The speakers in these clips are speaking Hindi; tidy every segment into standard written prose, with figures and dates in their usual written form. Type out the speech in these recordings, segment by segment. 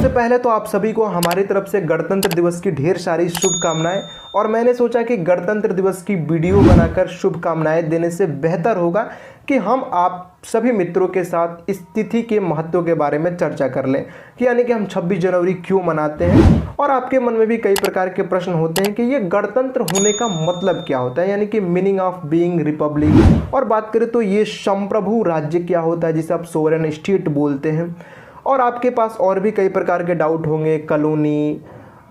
सबसे पहले तो आप सभी को हमारी तरफ से गणतंत्र दिवस की ढेर सारी शुभकामनाएं। और मैंने सोचा कि गणतंत्र दिवस की वीडियो बनाकर शुभकामनाएं देने से बेहतर होगा कि हम आप सभी मित्रों के साथ इस तिथि के महत्व के बारे में चर्चा कर लें कि यानी कि हम 26 जनवरी क्यों मनाते हैं। और आपके मन में भी कई प्रकार के प्रश्न होते हैं कि ये गणतंत्र होने का मतलब क्या होता है, यानी कि मीनिंग ऑफ बीइंग रिपब्लिक। और बात करें तो ये संप्रभु राज्य क्या होता है, जिसे आप सोवरेन स्टेट बोलते हैं। और आपके पास और भी कई प्रकार के डाउट होंगे, कॉलोनी,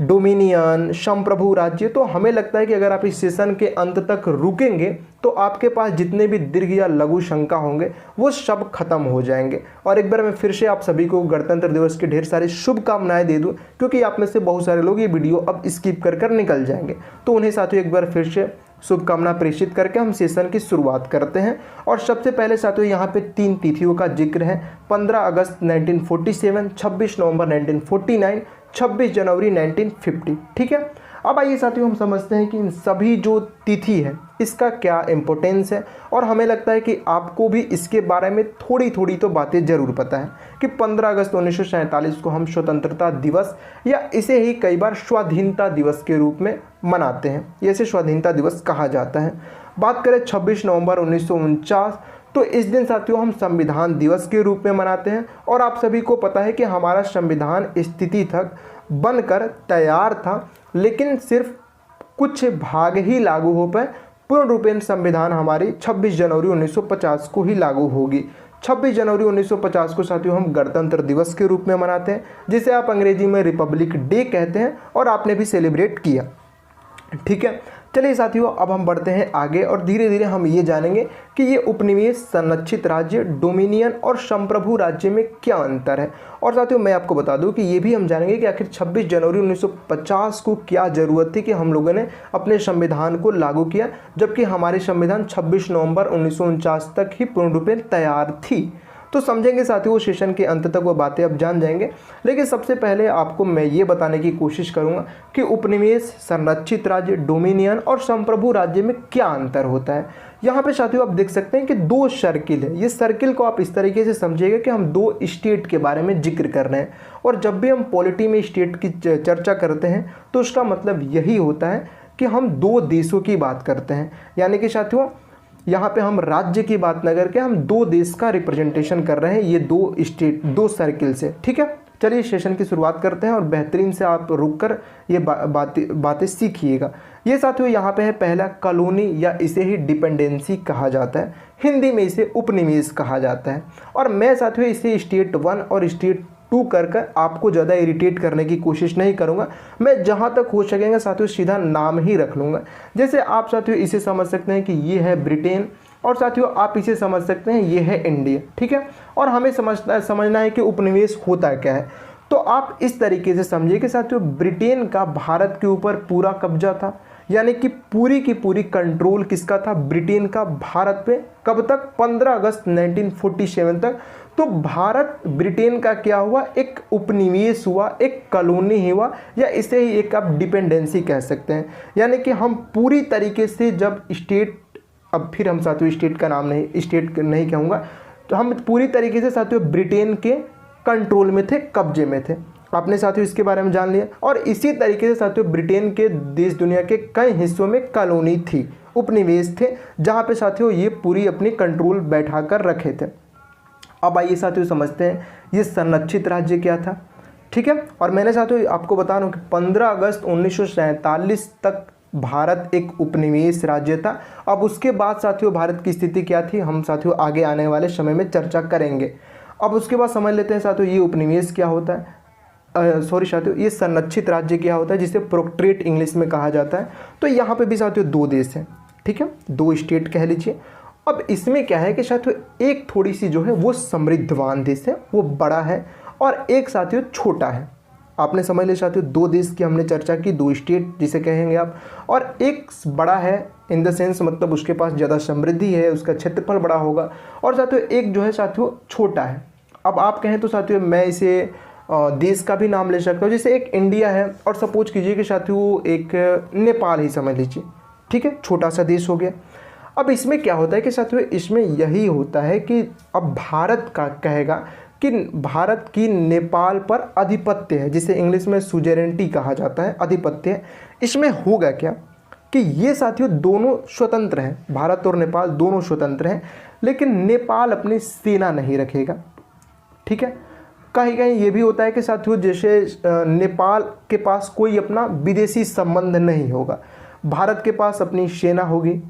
डोमिनियन, संप्रभु राज्य। तो हमें लगता है कि अगर आप इस सेशन के अंत तक रुकेंगे तो आपके पास जितने भी दीर्घ या लघु शंका होंगे वो सब खत्म हो जाएंगे। और एक बार मैं फिर से आप सभी को गणतंत्र दिवस की ढेर सारी शुभकामनाएं दे दूं, क्योंकि आप में से बहुत सारे लोग ये वीडियो अब स्किप कर निकल जाएंगे। तो उन्हें साथियों एक बार फिर से शुभकामना प्रेषित करके हम सेशन की शुरुआत करते हैं। और सबसे पहले साथियों यहाँ पे 3 तिथियों का जिक्र है: 15 अगस्त 1947, 26 नवंबर 1949, 26 जनवरी 1950। ठीक है, अब आइए साथियों हम समझते हैं कि इन सभी जो तिथि है इसका क्या इम्पोर्टेंस है। और हमें लगता है कि आपको भी इसके बारे में थोड़ी थोड़ी तो बातें ज़रूर पता है कि 15 अगस्त 1947 को हम स्वतंत्रता दिवस या इसे ही कई बार स्वाधीनता दिवस के रूप में मनाते हैं, इसे स्वाधीनता दिवस कहा जाता है। बात करें 26 नवंबर 1949, तो इस दिन साथियों हम संविधान दिवस के रूप में मनाते हैं। और आप सभी को पता है कि हमारा संविधान स्थिति तक बनकर तैयार था, लेकिन सिर्फ कुछ भाग ही लागू हो पाए। पूर्ण रूपेण संविधान हमारी 26 जनवरी 1950 को ही लागू होगी। 26 जनवरी 1950 को साथियों हम गणतंत्र दिवस के रूप में मनाते हैं, जिसे आप अंग्रेजी में रिपब्लिक डे कहते हैं, और आपने भी सेलिब्रेट किया। ठीक है, चलिए साथियों अब हम बढ़ते हैं आगे और धीरे धीरे हम ये जानेंगे कि ये उपनिवेश, संरक्षित राज्य, डोमिनियन और संप्रभु राज्य में क्या अंतर है। और साथियों मैं आपको बता दूं कि ये भी हम जानेंगे कि आखिर 26 जनवरी 1950 को क्या ज़रूरत थी कि हम लोगों ने अपने संविधान को लागू किया, जबकि हमारी संविधान 26 नवंबर 1949 तक ही पूर्ण रूप में तैयार थी। तो समझेंगे साथियों, वो सेशन के अंत तक वो बातें अब जान जाएंगे। लेकिन सबसे पहले आपको मैं ये बताने की कोशिश करूंगा कि उपनिवेश, संरक्षित राज्य, डोमिनियन और संप्रभु राज्य में क्या अंतर होता है। यहाँ पे साथियों आप देख सकते हैं कि 2 सर्किल है। ये सर्किल को आप इस तरीके से समझिएगा कि हम 2 स्टेट के बारे में जिक्र कर रहे हैं। और जब भी हम पॉलिटी में स्टेट की चर्चा करते हैं तो उसका मतलब यही होता है कि हम 2 देशों की बात करते हैं। यानी कि साथियों यहाँ पे हम राज्य की बात न करके हम 2 देश का रिप्रेजेंटेशन कर रहे हैं, ये 2 स्टेट, 2 सर्किल से। ठीक है, चलिए सेशन की शुरुआत करते हैं और बेहतरीन से आप रुककर ये बातें सीखिएगा। ये साथियों यहाँ पे है पहला कॉलोनी, या इसे ही डिपेंडेंसी कहा जाता है। हिंदी में इसे उपनिवेश कहा जाता है। और मैं साथियों इसे स्टेट 1 और स्टेट 2 कर आपको ज़्यादा इरिटेट करने की कोशिश नहीं करूँगा। मैं जहाँ तक हो सकेगा साथियों सीधा नाम ही रख लूँगा। जैसे आप साथियों इसे समझ सकते हैं कि ये है ब्रिटेन, और साथियों आप इसे समझ सकते हैं ये है इंडिया। ठीक है, और हमें समझना है कि उपनिवेश होता क्या है। तो आप इस तरीके से समझिए कि साथियों ब्रिटेन का भारत के ऊपर पूरा कब्जा था, यानी कि पूरी की पूरी कंट्रोल किसका था, ब्रिटेन का भारत पे। कब तक, 15 अगस्त 1947 तक। तो भारत ब्रिटेन का क्या हुआ, एक उपनिवेश हुआ, एक कॉलोनी हुआ, या इसे ही एक आप डिपेंडेंसी कह सकते हैं। यानी कि हम पूरी तरीके से जब स्टेट, अब फिर हम साथियों स्टेट का नाम नहीं, स्टेट नहीं कहूँगा, तो हम पूरी तरीके से साथियों ब्रिटेन के कंट्रोल में थे, कब्जे में थे। आपने साथियों इसके बारे में जान लिया। और इसी तरीके से साथियों ब्रिटेन के देश दुनिया के कई हिस्सों में कॉलोनी थी, उपनिवेश थे, जहाँ पे साथियों ये पूरी अपनी कंट्रोल बैठा कर रखे थे। अब आइए साथियों समझते हैं ये संरक्षित राज्य क्या था। ठीक है, और मैंने साथियों आपको बता रहा हूँ कि 15 अगस्त 1947 तक भारत एक उपनिवेश राज्य था। अब उसके बाद साथियों भारत की स्थिति क्या थी, हम साथियों आगे आने वाले समय में चर्चा करेंगे। अब उसके बाद समझ लेते हैं साथियों ये उपनिवेश क्या होता है, साथियों ये संरक्षित राज्य क्या होता है, जिसे प्रोक्ट्रेट इंग्लिश में कहा जाता है। तो यहाँ पे भी साथियों 2 देश हैं। ठीक है, 2 स्टेट कह लीजिए। अब इसमें क्या है कि साथियों एक थोड़ी सी जो है वो समृद्धवान देश है, वो बड़ा है, और एक साथियों छोटा है। आपने समझ लिया साथियों 2 देश की हमने चर्चा की, 2 स्टेट जिसे कहेंगे आप। और एक बड़ा है इन द सेंस मतलब उसके पास ज़्यादा समृद्धि है, उसका क्षेत्रफल बड़ा होगा। और साथियों एक जो है साथियों छोटा है। अब आप कहें तो साथियों मैं इसे देश का भी नाम ले सकता हूँ, जैसे एक इंडिया है, और सपोज कीजिए कि साथियों एक नेपाल ही समझ लीजिए। ठीक है, छोटा सा देश हो गया। अब इसमें क्या होता है कि साथियों इसमें यही होता है कि अब भारत का कहेगा कि भारत की नेपाल पर आधिपत्य है, जिसे इंग्लिश में सुजेरेंटी कहा जाता है, आधिपत्य है। इसमें होगा क्या कि ये साथियों दोनों स्वतंत्र हैं, भारत और नेपाल दोनों स्वतंत्र हैं, लेकिन नेपाल अपनी सेना नहीं रखेगा। ठीक है, कहीं कहीं ये भी होता है कि साथियों जैसे नेपाल के पास कोई अपना विदेशी संबंध नहीं होगा, भारत के पास अपनी सेना होगी,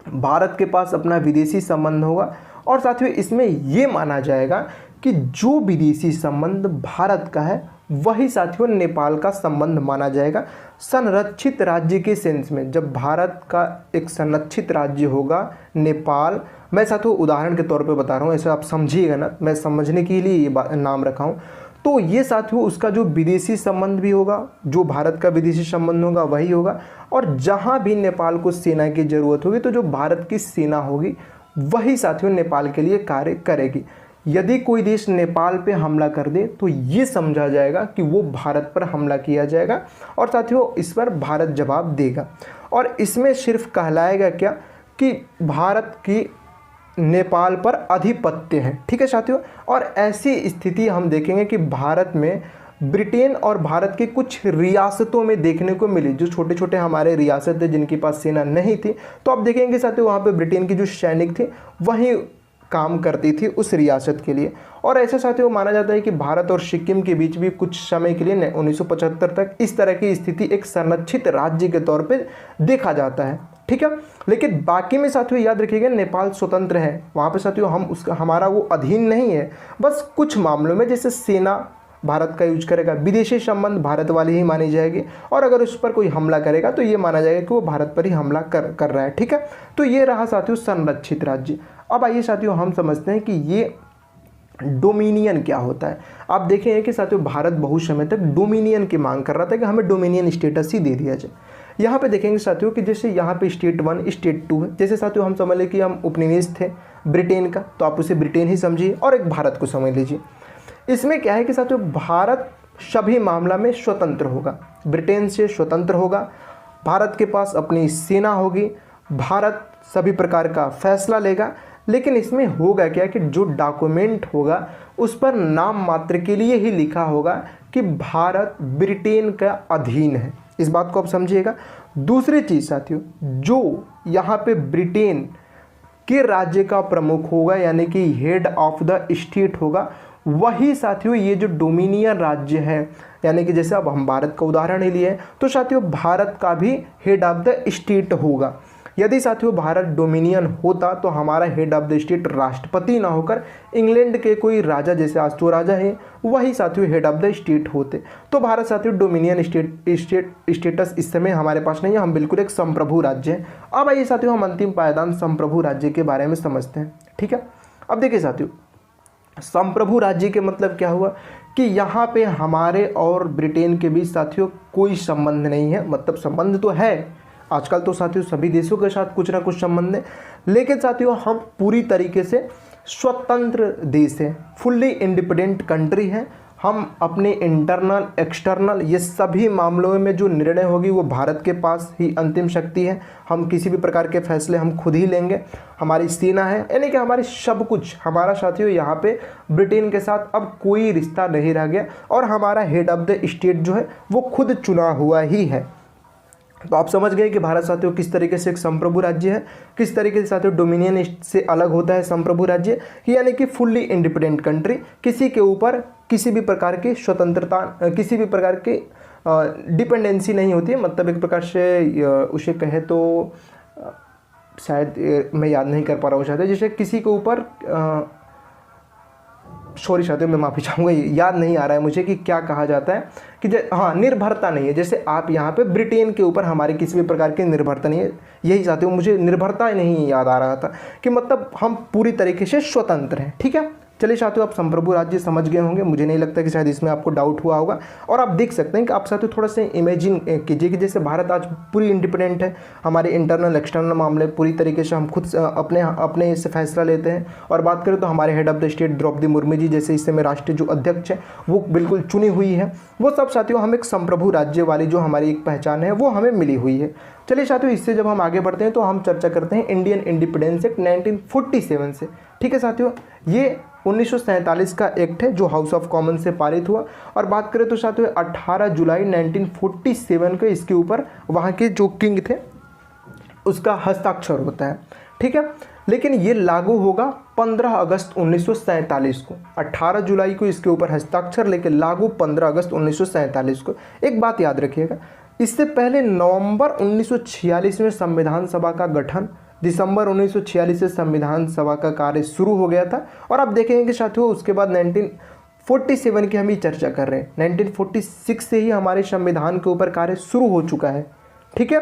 भारत के पास अपना विदेशी संबंध होगा। और साथियों इसमें ये माना जाएगा कि जो विदेशी संबंध भारत का है वही साथियों नेपाल का संबंध माना जाएगा। संरक्षित राज्य के सेंस में जब भारत का एक संरक्षित राज्य होगा नेपाल, मैं साथियों उदाहरण के तौर पे बता रहा हूँ, ऐसे आप समझिएगा ना, मैं समझने के लिए ये नाम रखा हूँ। तो ये साथियों उसका जो विदेशी संबंध भी होगा, जो भारत का विदेशी संबंध होगा वही होगा। और जहाँ भी नेपाल को सेना की ज़रूरत होगी तो जो भारत की सेना होगी वही साथियों नेपाल के लिए कार्य करेगी। यदि कोई देश नेपाल पे हमला कर दे तो ये समझा जाएगा कि वो भारत पर हमला किया जाएगा और साथियों इस पर भारत जवाब देगा। और इसमें सिर्फ कहलाएगा क्या कि भारत की नेपाल पर आधिपत्य है। ठीक है साथियों, और ऐसी स्थिति हम देखेंगे कि भारत में ब्रिटेन और भारत के कुछ रियासतों में देखने को मिली, जो छोटे छोटे हमारे रियासत थे जिनके पास सेना नहीं थी, तो आप देखेंगे साथियों वहाँ पे ब्रिटेन की जो सैनिक थे वहीं काम करती थी उस रियासत के लिए। और ऐसा साथियों माना जाता है कि भारत और सिक्किम के बीच भी कुछ समय के लिए 1975 तक इस तरह की स्थिति एक संरक्षित राज्य के तौर पे देखा जाता है। ठीक है, लेकिन बाकी में साथियों याद रखिएगा नेपाल स्वतंत्र है, वहाँ पे साथियों हमारा वो अधीन नहीं है। बस कुछ मामलों में जैसे सेना भारत का यूज करेगा, विदेशी संबंध भारत वाली ही मानी जाएगी, और अगर उस पर कोई हमला करेगा तो ये माना जाएगा कि वो भारत पर ही हमला कर रहा है। ठीक है, तो ये रहा साथियों संरक्षित राज्य। अब आइए साथियों हम समझते हैं कि ये डोमिनियन क्या होता है। आप देखें कि साथियों भारत बहुत समय तक डोमिनियन की मांग कर रहा था कि हमें डोमिनियन स्टेटस ही दे दिया जाए। यहाँ पे देखेंगे साथियों कि जैसे यहाँ पे स्टेट 1 स्टेट 2 है। जैसे साथियों हम समझ लें कि हम उपनिवेश थे ब्रिटेन का, तो आप उसे ब्रिटेन ही समझिए, और एक भारत को समझ लीजिए। इसमें क्या है कि साथियों भारत सभी मामला में स्वतंत्र होगा, ब्रिटेन से स्वतंत्र होगा, भारत के पास अपनी सेना होगी, भारत सभी प्रकार का फैसला लेगा। लेकिन इसमें होगा क्या कि जो डॉक्यूमेंट होगा उस पर नाम मात्र के लिए ही लिखा होगा कि भारत ब्रिटेन का अधीन है। इस बात को आप समझिएगा। दूसरी चीज़ साथियों, जो यहाँ पे ब्रिटेन के राज्य का प्रमुख होगा यानी कि हेड ऑफ द स्टेट होगा, वही साथियों ये जो डोमिनियन राज्य है, यानी कि जैसे अब हम भारत का उदाहरण ही लिए तो साथियों भारत का भी हेड ऑफ द स्टेट होगा। यदि साथियों भारत डोमिनियन होता तो हमारा हेड ऑफ द स्टेट राष्ट्रपति ना होकर इंग्लैंड के कोई राजा, जैसे आज तो राजा है, वही साथियों हेड ऑफ द स्टेट होते। तो भारत साथियों डोमिनियन स्टेटस इस समय हमारे पास नहीं है, हम बिल्कुल एक संप्रभु राज्य हैं। अब आइए साथियों हम अंतिम पायदान संप्रभु राज्य के बारे में समझते हैं। ठीक है, अब देखिए साथियों संप्रभु राज्य के मतलब क्या हुआ कि यहाँ पे हमारे और ब्रिटेन के बीच साथियों कोई संबंध नहीं है। मतलब संबंध तो है, आजकल तो साथियों सभी देशों के साथ कुछ ना कुछ संबंध है, लेकिन साथियों हम पूरी तरीके से स्वतंत्र देश है, फुल्ली इंडिपेंडेंट कंट्री है। हम अपने इंटरनल एक्सटर्नल ये सभी मामलों में जो निर्णय होगी वो भारत के पास ही अंतिम शक्ति है। हम किसी भी प्रकार के फैसले हम खुद ही लेंगे, हमारी सेना है, यानी कि हमारी सब कुछ हमारा साथियों यहाँ पे ब्रिटेन के साथ अब कोई रिश्ता नहीं रह गया, और हमारा हेड ऑफ द स्टेट जो है वो खुद चुना हुआ ही है। तो आप समझ गए कि भारत साथियों किस तरीके से एक संप्रभु राज्य है, किस तरीके से साथियों डोमिनियन से अलग होता है संप्रभु राज्य, यानी कि फुल्ली इंडिपेंडेंट कंट्री, किसी के ऊपर किसी भी प्रकार की स्वतंत्रता, किसी भी प्रकार की डिपेंडेंसी नहीं होती है। मतलब एक प्रकार से उसे कहे तो शायद मैं याद नहीं कर पा रहा हूँ, शायद जैसे किसी के ऊपर सॉरी साथियों मैं माफ़ी चाहूँगा, याद नहीं आ रहा है मुझे कि क्या कहा जाता है कि हाँ निर्भरता नहीं है। जैसे आप यहाँ पे ब्रिटेन के ऊपर हमारी किसी भी प्रकार की निर्भरता नहीं है, यही साथियों मुझे निर्भरता नहीं याद आ रहा था कि मतलब हम पूरी तरीके से स्वतंत्र हैं। ठीक है, चलिए साथियों आप संप्रभु राज्य समझ गए होंगे, मुझे नहीं लगता कि शायद इसमें आपको डाउट हुआ होगा। और आप देख सकते हैं कि आप साथियों थोड़ा सा इमेजिन कीजिए कि जैसे भारत आज पूरी इंडिपेंडेंट है, हमारे इंटरनल एक्सटर्नल मामले पूरी तरीके से हम खुद अपने से फैसला लेते हैं। और बात करें तो हमारे head of the state Droupadi Murmu ji जैसे इस समय राष्ट्रीय जो अध्यक्ष है वो बिल्कुल चुनी हुई है। वो सब साथियों हम एक संप्रभु राज्य वाली जो हमारी एक पहचान है वो हमें मिली हुई है। चलिए साथियों इससे जब हम आगे बढ़ते हैं तो हम चर्चा करते हैं इंडियन इंडिपेंडेंस एक्ट 1947 से। ठीक है साथियों, ये 1947 का एक्ट है जो हाउस ऑफ कॉमन से पारित हुआ। और बात करें तो साथियों 18 जुलाई 1947 को इसके ऊपर वहाँ के जो किंग थे उसका हस्ताक्षर होता है, ठीक है। लेकिन ये लागू होगा 15 अगस्त 1947 को। 18 जुलाई को इसके ऊपर हस्ताक्षर, लेकिन लागू 15 अगस्त 1947 को। एक बात याद रखिएगा, इससे पहले नवंबर 1946 में संविधान सभा का गठन, दिसंबर 1946 से संविधान सभा का कार्य शुरू हो गया था। और आप देखेंगे कि साथियों उसके बाद 1947 की हम ही चर्चा कर रहे हैं। 1946 से ही हमारे संविधान के ऊपर कार्य शुरू हो चुका है, ठीक है।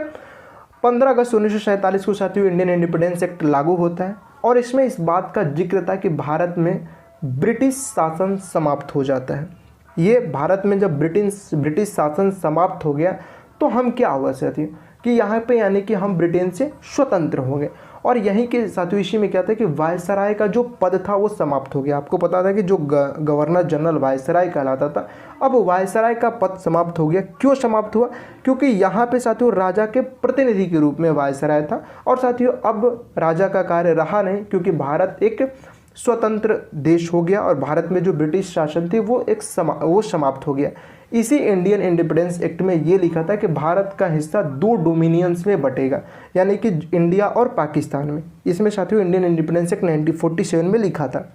15 अगस्त 1947 को साथियों इंडियन इंडिपेंडेंस एक्ट लागू होता है और इसमें इस बात का जिक्र था कि भारत में ब्रिटिश शासन समाप्त हो जाता है। ये भारत में जब ब्रिटिश शासन समाप्त हो गया तो हम क्या हुआ साथियों कि यहाँ पे यानी कि हम ब्रिटेन से स्वतंत्र हो गए। और यहीं के साथियों इसी में क्या था कि वायसराय का जो पद था वो समाप्त हो गया। आपको पता था कि जो गवर्नर जनरल वायसराय कहलाता था, अब वायसराय का पद समाप्त हो गया। क्यों समाप्त हुआ? क्योंकि यहाँ पे साथियों राजा के प्रतिनिधि के रूप में वायसराय था। और साथियों अब राजा का कार्य रहा नहीं, क्योंकि भारत एक स्वतंत्र देश हो गया और भारत में जो ब्रिटिश शासन थी वो समाप्त हो गया। इसी इंडियन इंडिपेंडेंस एक्ट में ये लिखा था कि भारत का हिस्सा 2 डोमिनियंस में बटेगा, यानी कि इंडिया और पाकिस्तान में। इसमें साथियों इंडियन इंडिपेंडेंस एक्ट 1947 में लिखा था।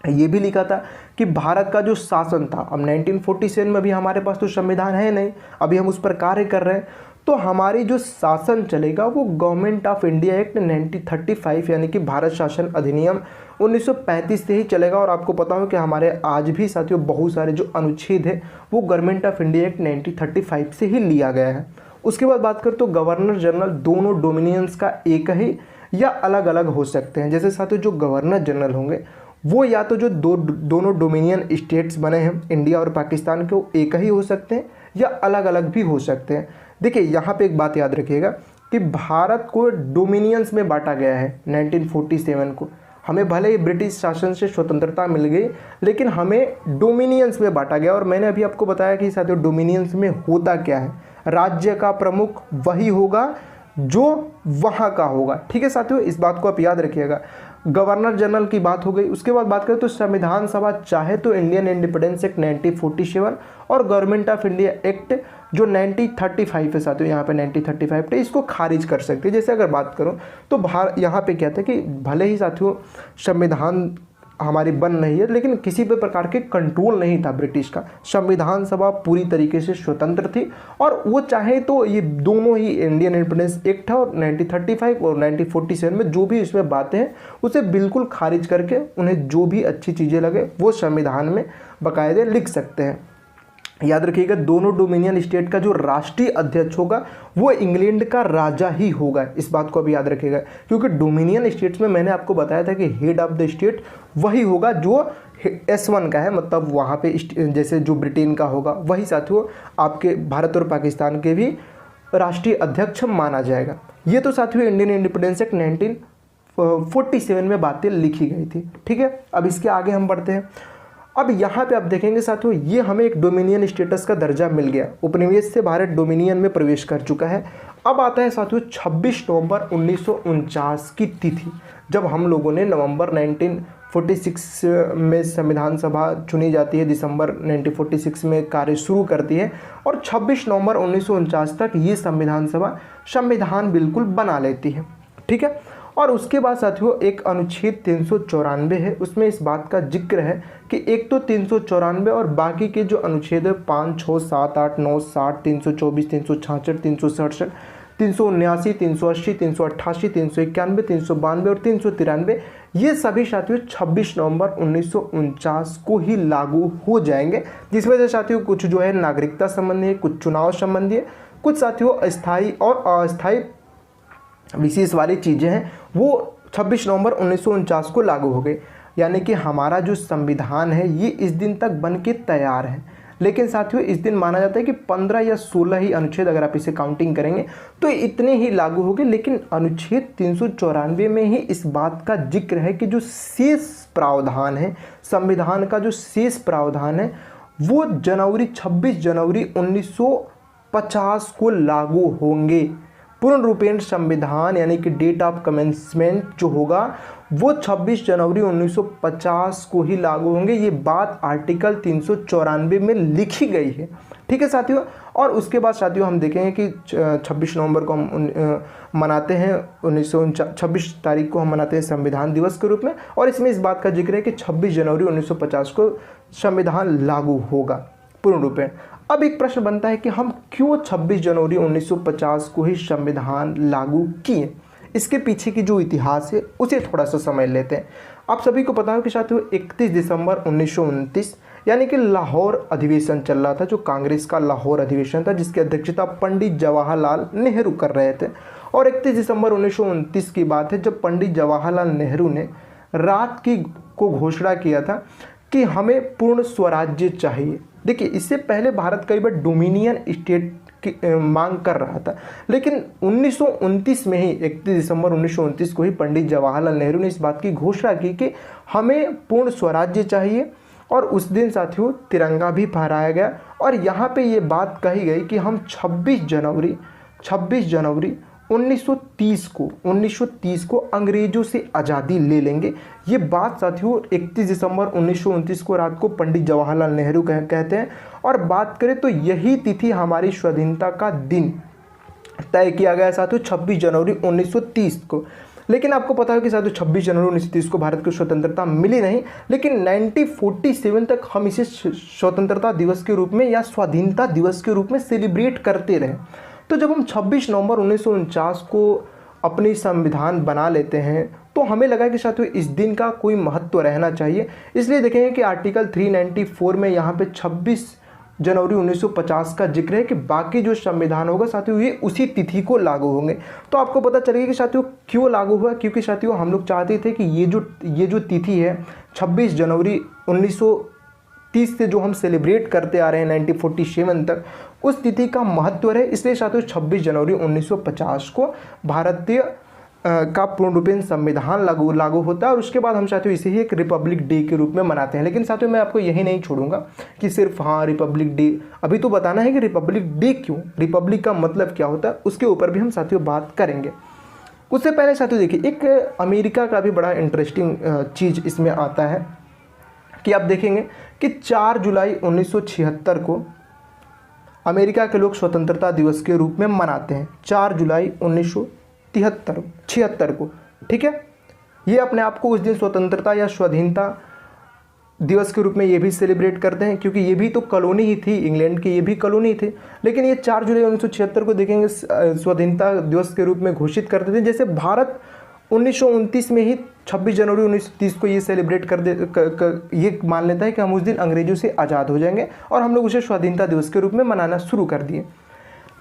ये भी लिखा था कि भारत का जो शासन था, अब 1947 में भी हमारे पास तो संविधान है नहीं, अभी हम उस पर कार्य कर रहे हैं, तो हमारी जो शासन चलेगा वो गवर्नमेंट ऑफ इंडिया एक्ट 1935 यानी कि भारत शासन अधिनियम 1935 से ही चलेगा। और आपको पता हो कि हमारे आज भी साथियों बहुत सारे जो अनुच्छेद है वो गवर्नमेंट ऑफ इंडिया एक्ट 1935 से ही लिया गया है। उसके बाद बात करें तो गवर्नर जनरल दोनों डोमिनियंस का एक ही या अलग अलग हो सकते हैं। जैसे साथियों जो गवर्नर जनरल होंगे वो या तो जो दोनों डोमिनियन स्टेट्स बने हैं इंडिया और पाकिस्तान के, वो एक ही हो सकते हैं या अलग अलग भी हो सकते हैं। देखिए यहाँ पे एक बात याद रखिएगा कि भारत को डोमिनियंस में बांटा गया है 1947 को। हमें भले ही ब्रिटिश शासन से स्वतंत्रता मिल गई, लेकिन हमें डोमिनियंस में बांटा गया। और मैंने अभी आपको बताया कि साथियों डोमिनियंस में होता क्या है, राज्य का प्रमुख वही होगा जो वहाँ का होगा, ठीक है साथियों, इस बात को आप याद रखिएगा। गवर्नर जनरल की बात हो गई। उसके बाद बात करें तो संविधान सभा चाहे तो इंडियन इंडिपेंडेंस एक्ट 1947 और गवर्नमेंट ऑफ इंडिया एक्ट जो 1935 है साथियों, यहाँ पे 1935 थे, इसको खारिज कर सकते हैं। जैसे अगर बात करूँ तो यहाँ पे क्या था कि भले ही साथियों संविधान हमारी बन नहीं है, लेकिन किसी भी प्रकार के कंट्रोल नहीं था ब्रिटिश का। संविधान सभा पूरी तरीके से स्वतंत्र थी और वो चाहे तो ये दोनों ही इंडियन इंडिपेंडेंस एक्ट है और 1935 और 1947 में जो भी इसमें बातें हैं उसे बिल्कुल खारिज करके उन्हें जो भी अच्छी चीज़ें लगे वो संविधान में बाकायदे लिख सकते हैं। याद रखिएगा दोनों डोमिनियन स्टेट का जो राष्ट्रीय अध्यक्ष होगा वो इंग्लैंड का राजा ही होगा। इस बात को अभी याद रखिएगा, क्योंकि डोमिनियन स्टेट्स में मैंने आपको बताया था कि हेड ऑफ द स्टेट वही होगा जो S1 का है, मतलब वहाँ पे जैसे जो ब्रिटेन का होगा वही साथियों आपके भारत और पाकिस्तान के भी राष्ट्रीय अध्यक्ष माना जाएगा। ये तो साथियों इंडियन इंडिपेंडेंस एक्ट 1947 में बातें लिखी गई थी, ठीक है। अब इसके आगे हम बढ़ते हैं। अब यहाँ पे आप देखेंगे साथियों ये हमें एक डोमिनियन स्टेटस का दर्जा मिल गया, उपनिवेश से भारत डोमिनियन में प्रवेश कर चुका है। अब आता है साथियों 26 नवंबर 1949 की तिथि, जब हम लोगों ने नवंबर 1946 में संविधान सभा चुनी जाती है, दिसंबर 1946 में कार्य शुरू करती है और 26 नवंबर 1949 तक ये संविधान सभा संविधान बिल्कुल बना लेती है, ठीक है। और उसके बाद साथियों एक अनुच्छेद 394 है, उसमें इस बात का जिक्र है कि एक तो 394 और बाकी के जो अनुच्छेद है 5, 6, 7, 8, 9, 60, 324, 366, 367, 379, 380, 388, 391, 392 और 393 ये सभी साथियों 26 नवंबर 1949 को ही लागू हो जाएंगे। जिस वजह से साथियों कुछ जो है नागरिकता संबंधी है, कुछ चुनाव संबंधी है, कुछ साथियों अस्थायी और अस्थायी विशेष वाली चीज़ें हैं वो 26 नवंबर 1949 को लागू हो गई। यानी कि हमारा जो संविधान है ये इस दिन तक बन के तैयार है, लेकिन साथियों इस दिन माना जाता है कि 15 या 16 ही अनुच्छेद अगर आप इसे काउंटिंग करेंगे तो इतने ही लागू होंगे। लेकिन अनुच्छेद 394 में ही इस बात का जिक्र है कि जो शेष प्रावधान है संविधान का, जो शेष प्रावधान है वो 26 जनवरी 1950 को लागू होंगे। पूर्ण रूपेण संविधान यानी कि डेट ऑफ कमेंसमेंट जो होगा वो 26 जनवरी 1950 को ही लागू होंगे। ये बात आर्टिकल 394 में लिखी गई है। ठीक है साथियों। और उसके बाद साथियों हम देखेंगे कि 26 नवंबर को हम मनाते हैं 26 तारीख को हम मनाते हैं संविधान दिवस के रूप में, और इसमें इस बात का जिक्र है कि 26 जनवरी 1950 को संविधान लागू होगा पूर्ण रूपेण। अब एक प्रश्न बनता है कि हम क्यों 26 जनवरी 1950 को ही संविधान लागू किए। इसके पीछे की जो इतिहास है उसे थोड़ा सा समझ लेते हैं। आप सभी को पता हो कि साथियों 31 दिसंबर 1929 यानी कि लाहौर अधिवेशन चल रहा था, जो कांग्रेस का लाहौर अधिवेशन था, जिसकी अध्यक्षता पंडित जवाहरलाल नेहरू कर रहे थे। और 31 दिसंबर 1929 की बात है जब पंडित जवाहरलाल नेहरू ने रात को घोषणा किया था कि हमें पूर्ण स्वराज्य चाहिए। देखिए, इससे पहले भारत कई बार डोमिनियन स्टेट की मांग कर रहा था, लेकिन 1929 में ही 31 दिसंबर 1929 को ही पंडित जवाहरलाल नेहरू ने इस बात की घोषणा की कि हमें पूर्ण स्वराज्य चाहिए। और उस दिन साथियों तिरंगा भी फहराया गया, और यहाँ पे ये बात कही गई कि हम 26 जनवरी 1930 को अंग्रेजों से आज़ादी ले लेंगे। ये बात साथियों 31 दिसंबर 1929 को रात को पंडित जवाहरलाल नेहरू कहते हैं। और बात करें तो यही तिथि हमारी स्वाधीनता का दिन तय किया गया साथियों 26 जनवरी 1930 को। लेकिन आपको पता है कि साथियों 26 जनवरी 1930 को भारत को स्वतंत्रता मिली नहीं, लेकिन 1947 तक हम इसे स्वतंत्रता दिवस के रूप में या स्वाधीनता दिवस के रूप में सेलिब्रेट करते रहे। तो जब हम 26 नवंबर 1949 को अपनी संविधान बना लेते हैं तो हमें लगा कि साथियों इस दिन का कोई महत्व रहना चाहिए। इसलिए देखेंगे कि आर्टिकल 394 में यहाँ पे 26 जनवरी 1950 का जिक्र है कि बाकी जो संविधान होगा साथियों ये उसी तिथि को लागू होंगे। तो आपको पता चलेगा कि साथियों क्यों लागू हुआ, क्योंकि साथियों हम लोग चाहते थे कि ये जो तिथि है 26 जनवरी 1930 से जो हम सेलिब्रेट करते आ रहे हैं 1947 तक, उस तिथि का महत्व रहे। इसलिए साथियों 26 जनवरी 1950 को भारतीय का पूर्ण रूपेण संविधान लागू होता है। और उसके बाद हम साथियों इसे ही एक रिपब्लिक डे के रूप में मनाते हैं। लेकिन साथियों मैं आपको यही नहीं छोड़ूंगा कि सिर्फ हाँ रिपब्लिक डे, अभी तो बताना है कि रिपब्लिक डे क्यों, रिपब्लिक का मतलब क्या होता है, उसके ऊपर भी हम साथियों बात करेंगे। उससे पहले साथियों देखिए एक अमेरिका का भी बड़ा इंटरेस्टिंग चीज़ इसमें आता है कि आप देखेंगे कि 4 जुलाई 1976 को अमेरिका के लोग स्वतंत्रता दिवस के रूप में मनाते हैं, 4 जुलाई 1976 को। ठीक है, ये अपने आप को उस दिन स्वतंत्रता या स्वाधीनता दिवस के रूप में ये भी सेलिब्रेट करते हैं, क्योंकि ये भी तो कॉलोनी ही थी, इंग्लैंड की ये भी कॉलोनी थी। लेकिन ये 4 जुलाई 1976 को देखेंगे स्वाधीनता दिवस के रूप में घोषित करते थे। जैसे भारत 1929 में ही 26 जनवरी 1930 को ये सेलिब्रेट ये मान लेता है कि हम उस दिन अंग्रेजों से आज़ाद हो जाएंगे, और हम लोग उसे स्वाधीनता दिवस के रूप में मनाना शुरू कर दिए।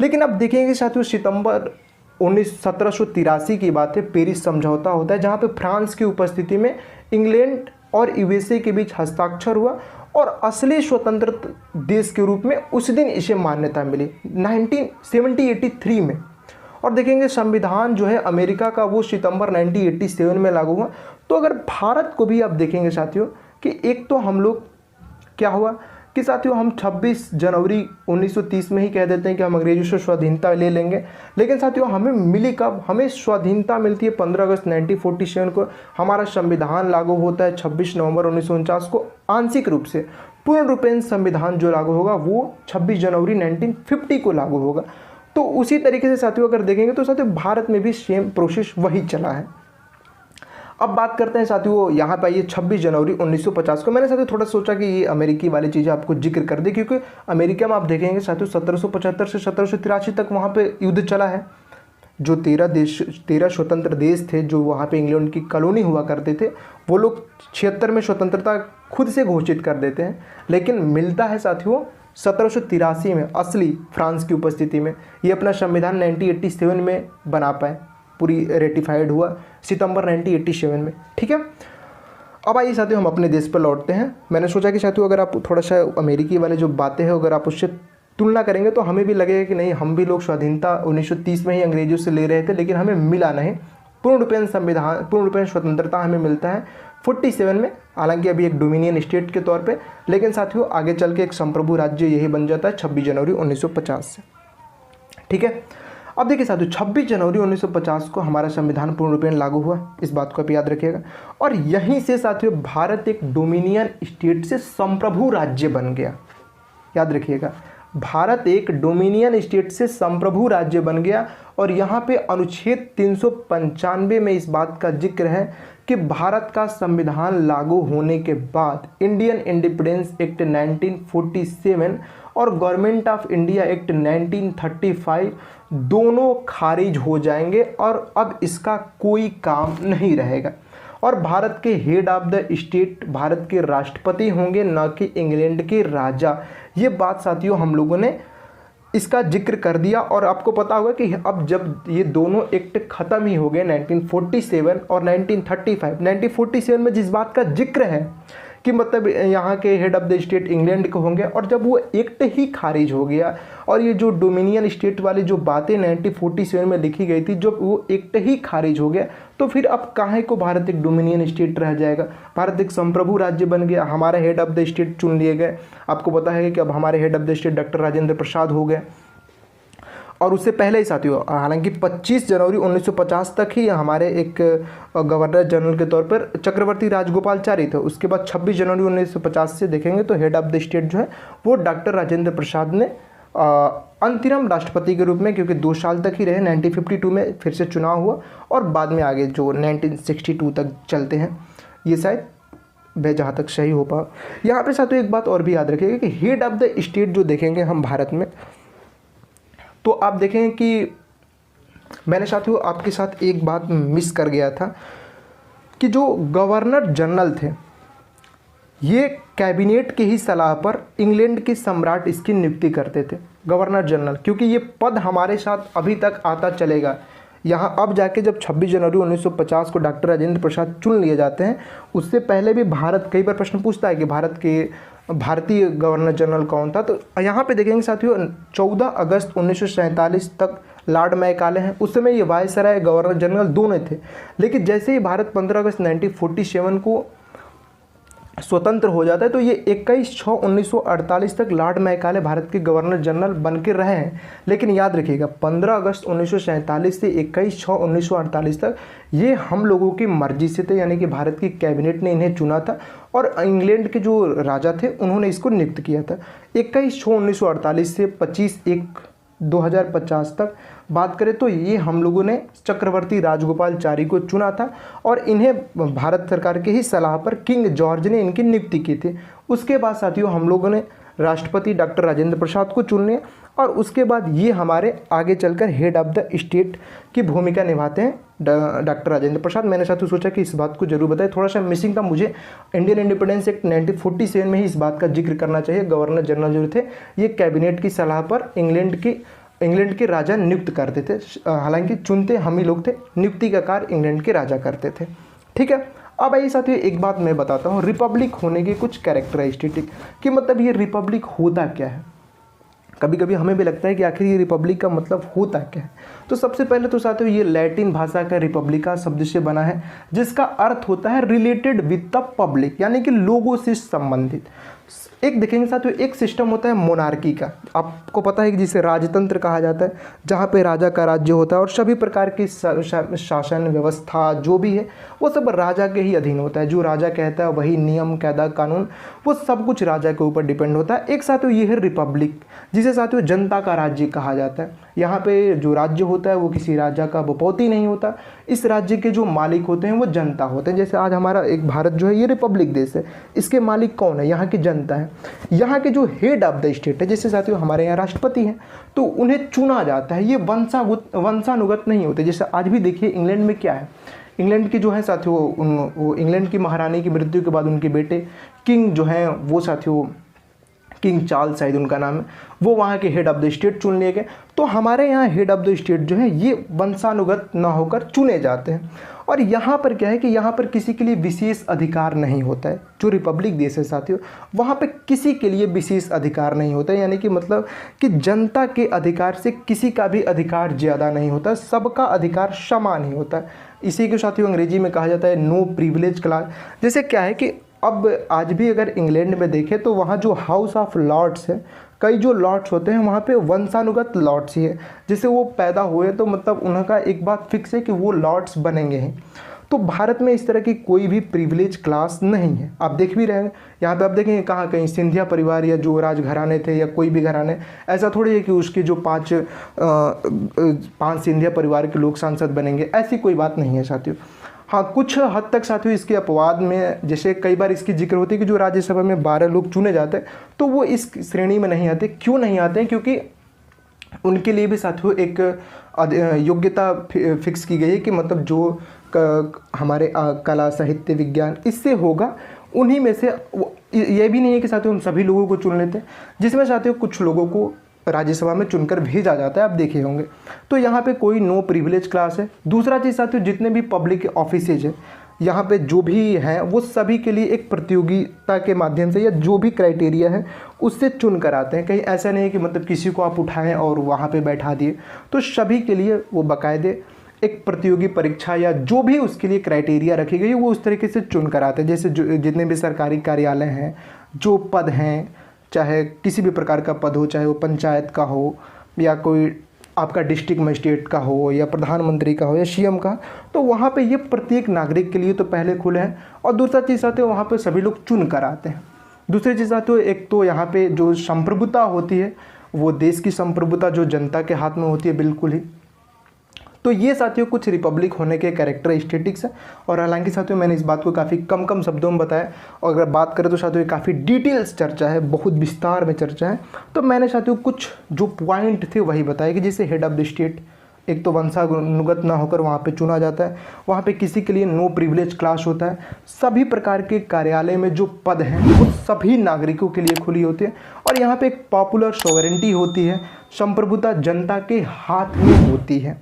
लेकिन अब देखेंगे साथियों सितंबर 1783 की बात है, पेरिस समझौता होता है, जहाँ पे फ्रांस की उपस्थिति में इंग्लैंड और यूएसए के बीच हस्ताक्षर हुआ, और असली स्वतंत्र देश के रूप में उस दिन इसे मान्यता मिली 1983 में। और देखेंगे संविधान जो है अमेरिका का वो सितंबर 1987 में लागू हुआ। तो अगर भारत को भी आप देखेंगे साथियों कि एक तो हम लोग क्या हुआ कि साथियों हम 26 जनवरी 1930 में ही कह देते हैं कि हम अंग्रेजों से स्वाधीनता ले लेंगे, लेकिन साथियों हमें मिली कब, हमें स्वाधीनता मिलती है 15 अगस्त 1947 को। हमारा संविधान लागू होता है 26 नवंबर 1949 को आंशिक रूप से। पूर्ण रूपेण संविधान जो लागू होगा वो 26 जनवरी 1950 को लागू होगा। तो उसी तरीके से साथियों अगर देखेंगे तो साथियों भारत में भी सेम प्रोसेस वही चला है। अब बात करते हैं साथियों यहाँ पे आइए 26 जनवरी 1950 को। मैंने साथियों थोड़ा सोचा कि ये अमेरिकी वाली चीज़ें आपको जिक्र कर दे, क्योंकि अमेरिका में आप देखेंगे साथियों 1775 से 1783 तक वहाँ पे युद्ध चला है। जो 13 स्वतंत्र देश थे जो वहाँ पे इंग्लैंड की कॉलोनी हुआ करते थे, वो लोग 76 में स्वतंत्रता खुद से घोषित कर देते हैं। लेकिन मिलता है साथियों 1783 में असली फ्रांस की उपस्थिति में ये अपना संविधान 1987 में बना पाए, पूरी रेटिफाइड हुआ सितंबर 1987 में। ठीक है, अब आइए साथियों हम अपने देश पर लौटते हैं। मैंने सोचा कि साथियों अगर आप थोड़ा सा अमेरिकी वाले जो बातें हैं अगर आप उससे तुलना करेंगे तो हमें भी लगेगा कि नहीं, हम भी लोग स्वाधीनता 1930 में ही अंग्रेजों से ले रहे थे, लेकिन हमें मिला नहीं। पूर्ण रूपेण स्वतंत्रता हमें मिलता है 47 में, हालांकि अभी एक डोमिनियन स्टेट के तौर पे, लेकिन साथियों आगे चल के एक संप्रभु राज्य यही बन जाता है 26 जनवरी 1950 से। ठीक है, अब देखिए साथियों, 26 जनवरी 1950 को हमारा संविधान पूर्ण रूपेण लागू हुआ, इस बात को आप याद रखिएगा। और यहीं से साथियों भारत एक डोमिनियन स्टेट से संप्रभु राज्य बन गया, याद रखिएगा, भारत एक डोमिनियन स्टेट से संप्रभु राज्य बन गया। और यहाँ पे अनुच्छेद 395 में इस बात का जिक्र है कि भारत का संविधान लागू होने के बाद इंडियन इंडिपेंडेंस एक्ट 1947 और गवर्नमेंट ऑफ इंडिया एक्ट 1935 दोनों खारिज हो जाएंगे और अब इसका कोई काम नहीं रहेगा। और भारत के head of the state Bharat के राष्ट्रपति होंगे, न कि इंग्लैंड के राजा। ये बात साथियों हम लोगों ने इसका जिक्र कर दिया। और आपको पता होगा कि अब जब ये दोनों एक्ट ख़त्म ही हो गए 1947 और 1935, 1947 में जिस बात का जिक्र है कि मतलब यहाँ के head of the state England के होंगे, और जब वो एक्ट ही खारिज हो गया और ये जो डोमिनियन स्टेट वाली जो बातें 1947 में लिखी गई थी, जब वो एक्ट ही खारिज हो गया, तो फिर अब काहे को भारत एक डोमिनियन स्टेट रह जाएगा। भारत एक संप्रभु राज्य बन गया, हमारे हेड ऑफ द स्टेट चुन लिए गए। आपको पता है कि अब हमारे head of the state doctor Rajendra Prasad हो गए। और उससे पहले ही साथियों, हालांकि 25 जनवरी 1950 तक ही हमारे एक गवर्नर जनरल के तौर पर चक्रवर्ती राजगोपालचारी थे। उसके बाद 26 जनवरी 1950 से देखेंगे तो हेड ऑफ द स्टेट जो है वो डॉक्टर राजेंद्र प्रसाद ने अंतरिम राष्ट्रपति के रूप में, क्योंकि 2 साल तक ही रहे, 1952 में फिर से चुनाव हुआ और बाद में आगे जो 1962 तक चलते हैं, ये शायद वह जहाँ तक सही हो पा। यहाँ पे साथियों एक बात और भी याद रखिएगा कि हेड ऑफ द स्टेट जो देखेंगे हम भारत में, तो आप देखें कि मैंने साथियों आपके साथ एक बात मिस कर गया था कि जो गवर्नर जनरल थे ये कैबिनेट की ही सलाह पर इंग्लैंड के सम्राट इसकी नियुक्ति करते थे, गवर्नर जनरल, क्योंकि ये पद हमारे साथ अभी तक आता चलेगा। यहाँ अब जाके जब 26 जनवरी 1950 को डॉक्टर राजेंद्र प्रसाद चुन लिए जाते हैं, उससे पहले भी भारत कई बार प्रश्न पूछता है कि भारतीय गवर्नर जनरल कौन था। तो यहाँ पे देखेंगे साथियों 14 अगस्त 1947 तक लॉर्ड मैकाले हैं, उस समय ये वायसराय गवर्नर जनरल दोनों थे। लेकिन जैसे ही भारत 15 अगस्त 1947 को स्वतंत्र हो जाता है तो ये 21/6/1948 तक लॉर्ड मैकाले भारत के गवर्नर जनरल बन के रहे हैं। लेकिन याद रखिएगा 15 अगस्त 1947 से 21/6/1948 तक ये हम लोगों की मर्जी से थे, यानी कि भारत की कैबिनेट ने इन्हें चुना था और इंग्लैंड के जो राजा थे उन्होंने इसको नियुक्त किया था। 21/6/1948 से 25/1/2050 तक बात करें तो ये हम लोगों ने चक्रवर्ती राजगोपालचारी को चुना था और इन्हें भारत सरकार के ही सलाह पर किंग जॉर्ज ने इनकी नियुक्ति की थी। उसके बाद साथियों हम लोगों ने राष्ट्रपति डॉक्टर राजेंद्र प्रसाद को चुन लिया और उसके बाद ये हमारे आगे चलकर हेड ऑफ द स्टेट की भूमिका निभाते हैं डॉक्टर राजेंद्र प्रसाद। मैंने साथियों सोचा कि इस बात को जरूर बताएं, थोड़ा सा मिसिंग था मुझे। इंडियन इंडिपेंडेंस एक्ट 1947 में ही इस बात का जिक्र करना चाहिए। गवर्नर जनरल जो थे ये कैबिनेट की सलाह पर इंग्लैंड के राजा नियुक्त करते थे, हालांकि चुनते हम ही लोग थे, नियुक्ति का कार्य इंग्लैंड के राजा करते थे। ठीक है, अब आइए साथियों एक बात मैं बताता हूँ रिपब्लिक होने के कुछ कैरेक्टरिस्टिक कि मतलब ये रिपब्लिक होता क्या है। कभी कभी हमें भी लगता है कि आखिर ये रिपब्लिक का मतलब होता क्या है। तो सबसे पहले तो साथियों ये लैटिन भाषा का रिपब्लिका शब्द से बना है, जिसका अर्थ होता है रिलेटेड विद द पब्लिक, यानी कि लोगों से संबंधित। एक देखेंगे साथियों एक सिस्टम होता है मोनार्की का, आपको पता है कि जिसे राजतंत्र कहा जाता है, जहाँ पे राजा का राज्य होता है और सभी प्रकार की शासन व्यवस्था जो भी है वो सब राजा के ही अधीन होता है। जो राजा कहता है वही नियम कायदा कानून वो सब कुछ राजा के ऊपर डिपेंड होता है। एक साथियों ये है रिपब्लिक, जिसे साथियों जनता का राज्य कहा जाता है। यहाँ पे जो राज्य होता है वो किसी राजा का बपौती नहीं होता, इस राज्य के जो मालिक होते हैं वो जनता होते हैं। जैसे आज हमारा एक भारत जो है ये रिपब्लिक देश है, इसके मालिक कौन है? यहाँ की जनता है। यहाँ के जो हेड ऑफ द स्टेट है, जैसे साथियों हमारे यहाँ राष्ट्रपति हैं, तो उन्हें चुना जाता है, ये वंशानुगत नहीं होते। जैसे आज भी देखिए इंग्लैंड में क्या है, इंग्लैंड की जो है साथियों वो इंग्लैंड की महारानी की मृत्यु के बाद उनके बेटे किंग जो हैं वो साथियों किंग चार्ल्स शायद उनका नाम है, वो वहाँ के हेड ऑफ द स्टेट चुन लिए गए। तो हमारे यहाँ हेड ऑफ द स्टेट जो है ये वंशानुगत न होकर चुने जाते हैं। और यहाँ पर क्या है कि यहाँ पर किसी के लिए विशेष अधिकार नहीं होता है। जो रिपब्लिक देश है साथियों वहाँ पे किसी के लिए विशेष अधिकार नहीं होता है, यानी कि मतलब कि जनता के अधिकार से किसी का भी अधिकार ज़्यादा नहीं होता, सबका अधिकार समान ही होता है। इसी को साथियों अंग्रेजी में कहा जाता है नो प्रिविलेज क्लास। जैसे क्या है कि अब आज भी अगर इंग्लैंड में देखें तो वहाँ जो हाउस ऑफ लॉर्ड्स है कई जो लॉट्स होते हैं वहाँ पे वंशानुगत लॉट्स ही है, जैसे वो पैदा हुए तो मतलब उनका एक बात फिक्स है कि वो लॉट्स बनेंगे हैं। तो भारत में इस तरह की कोई भी प्रिविलेज क्लास नहीं है। आप देख भी रहे हैं यहाँ पे, आप देखेंगे कहाँ कहीं सिंधिया परिवार या जो राजघराने थे या कोई भी घराने, ऐसा थोड़ी है कि उसके जो पाँच सिंधिया परिवार के लोग सांसद बनेंगे, ऐसी कोई बात नहीं है साथियों। हाँ, कुछ हद तक साथियों इसके अपवाद में, जैसे कई बार इसकी जिक्र होती है कि जो राज्यसभा में 12 लोग चुने जाते हैं तो वो इस श्रेणी में नहीं आते। क्यों नहीं आते हैं? क्योंकि उनके लिए भी साथियों एक योग्यता फिक्स की गई है कि मतलब जो हमारे कला साहित्य विज्ञान इससे होगा, उन्हीं में से ये भी नहीं है कि साथियों हम सभी लोगों को चुन लेते हैं, जिसमें साथियों कुछ लोगों को राज्यसभा में चुनकर भेजा जाता है, आप देखे होंगे। तो यहाँ पे कोई नो प्रिविलेज क्लास है। दूसरा चीज़ साथियों, जितने भी पब्लिक ऑफिसेज है यहाँ पे जो भी हैं वो सभी के लिए एक प्रतियोगिता के माध्यम से या जो भी क्राइटेरिया है उससे चुन कर आते हैं। कहीं ऐसा नहीं है कि मतलब किसी को आप उठाएं और वहाँ पे बैठा दिए, तो सभी के लिए वो बाकायदे एक प्रतियोगी परीक्षा या जो भी उसके लिए क्राइटेरिया रखी गई है वो उस तरीके से चुन कर आते हैं। जैसे जितने भी सरकारी कार्यालय हैं, जो पद हैं, चाहे किसी भी प्रकार का पद हो, चाहे वो पंचायत का हो या कोई आपका डिस्ट्रिक्ट मजिस्ट्रेट का हो या प्रधानमंत्री का हो या सीएम का, तो वहाँ पे ये प्रत्येक नागरिक के लिए तो पहले खुले हैं। और दूसरा चीज़ आते हैं वहाँ पे सभी लोग चुन कर आते हैं। दूसरी चीज़ आते हैं, एक तो यहाँ पे जो संप्रभुता होती है वो देश की संप्रभुता जो जनता के हाथ में होती है बिल्कुल ही। तो ये साथियों कुछ रिपब्लिक होने के कैरेक्टरिस्टिक्स है। और हालांकि साथियों मैंने इस बात को काफ़ी कम शब्दों में बताया, और अगर बात करें तो साथियों काफ़ी डिटेल्स चर्चा है, बहुत विस्तार में चर्चा है। तो मैंने साथियों कुछ जो पॉइंट थे वही बताया कि जैसे हेड ऑफ द स्टेट, एक तो वंशानुगत ना होकर वहाँ पे चुना जाता है, वहाँ पे किसी के लिए नो प्रिविलेज क्लास होता है, सभी प्रकार के कार्यालय में जो पद हैं वो सभी नागरिकों के लिए खुली होती है, और यहाँ पे एक पॉपुलर सॉवरेंटी होती है, संप्रभुता जनता के हाथ में होती है।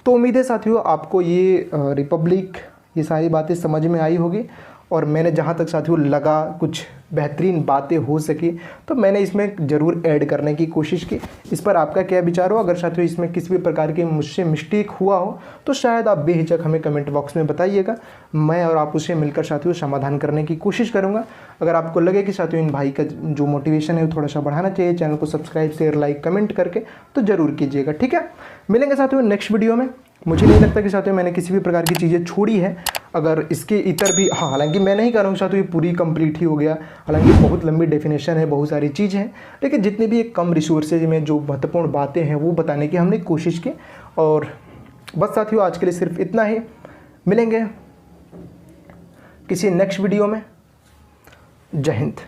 तो उम्मीद है साथियों आपको ये रिपब्लिक, ये सारी बातें समझ में आई होगी, और मैंने जहाँ तक साथियों लगा कुछ बेहतरीन बातें हो सकी तो मैंने इसमें ज़रूर ऐड करने की कोशिश की। इस पर आपका क्या विचार हो? अगर साथियों इसमें किसी भी प्रकार की मुझसे मिस्टेक हुआ हो तो शायद आप बेहिचक हमें कमेंट बॉक्स में बताइएगा, मैं और आप उसे मिलकर साथियों समाधान करने की कोशिश करूँगा। अगर आपको लगे कि साथियों इन भाई का जो मोटिवेशन है वो थोड़ा सा बढ़ाना चाहिए, चैनल को सब्सक्राइब शेयर लाइक कमेंट करके तो ज़रूर कीजिएगा। ठीक है, मिलेंगे साथियों नेक्स्ट वीडियो में। मुझे नहीं लगता कि साथियों मैंने किसी भी प्रकार की चीज़ें छोड़ी है। अगर इसके इतर भी, हाँ, हालांकि मैं नहीं कह रहा हूँ साथियों ये पूरी कंप्लीट ही हो गया, हालांकि बहुत लंबी डेफिनेशन है, बहुत सारी चीज़ें हैं, लेकिन जितने भी एक कम रिसोर्सेज में जो महत्वपूर्ण बातें हैं वो बताने की हमने कोशिश की। और बस साथियों आज के लिए सिर्फ इतना ही, मिलेंगे किसी नेक्स्ट वीडियो में। जय हिंद।